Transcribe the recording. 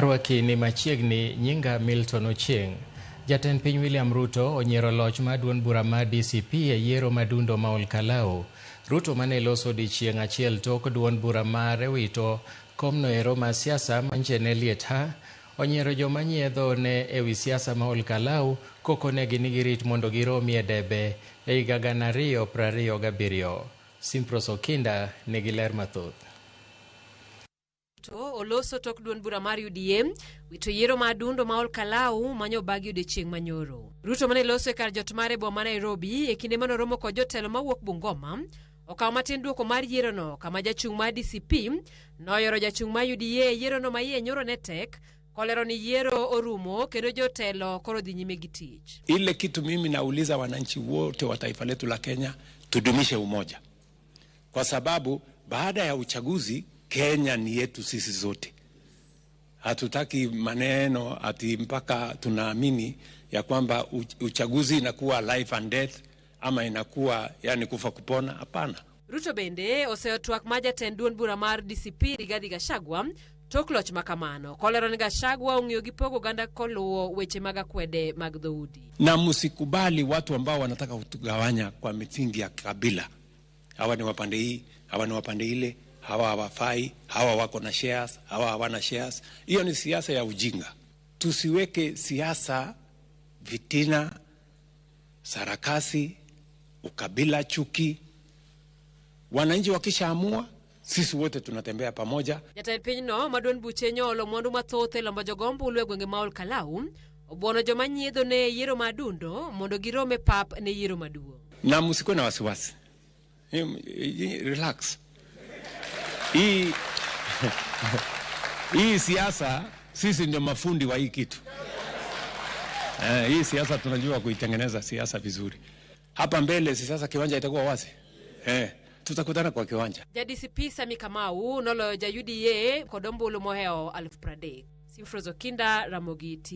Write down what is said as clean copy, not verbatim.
Arwaki ni machiegni nyinga Milton Ochieng. Jatend piny William Ruto onyiero loch maduon bura mar DCP e yiero madundo ma Olkalau. Ruto mane loso odiechieng' achiel tok duond bura mare wito komno ero ma siasa manchene liet ha onyiero joma nyiedho ne ewi siasa ma Olkalau kokonegi ni girit mondo giromi e debe e higa 2027. Simpros Okinda nigi ler mathoth. Oloso tok duond bura mar UDA wito yiero madundo ma Olkalau manyo bagi odiechieng' manyoro. Ruto mane loso e kar jot mare boma Nairobi e kinde manoromo kod jotelo mawuok Bungoma okaw matin duoko mar yiero no, kama jachung' mar DCP noyoro jachung' mar UDA yiero no ma iye nyoro ne tek kolero ni yiero orumo kendo jotelo koro dhi nyime gi tich. Ile kitu mimi nauliza wananchi wote wa taifa letu la Kenya, tudumishe umoja, kwa sababu baada ya uchaguzi Kenya ni yetu sisi zote. Hatutaki maneno ati mpaka tunaamini ya kwamba uchaguzi inakuwa life and death ama inakuwa yani kufa kupona. Hapana. Ruto bende oseotwak majatend duond bura mar DCP Rigathi Gachagua tok loch makamano. Kolero ni Gachagua ong'iyo gi pogo ganda koluwo weche mag akwede mag dhoudi. Na msikubali watu ambao wanataka kutugawanya kwa misingi ya kabila. Hawa ni wapande hii, hawa ni wapande ile. Hawa hawafai, hawa wako na shares, hawa hawana shares. Hiyo ni siasa ya ujinga. Tusiweke siasa vitina, sarakasi, ukabila, chuki. Wananchi wakishaamua, sisi wote tunatembea pamoja. Jatend piny no maduon buche nyolo mwandu mathoth e lombo jogombo ulwe gwenge ma Olkalau obuono joma nyiedho ne yiero madundo mondo girome pap ne yiero maduong'. Na msikuwe na wasiwasi. Relax. Hii siasa sisi ndio mafundi wa hii kitu. Hii siasa tunajua kuitengeneza siasa vizuri. Hapa mbele sasa kiwanja itakuwa wazi. Tutakutana kwa kiwanja. Ja DCP Sami Kamau noloyo ja UDA Kodombo Lumoheo Alf Pradek. Simpros Okinda, Ramogi TV.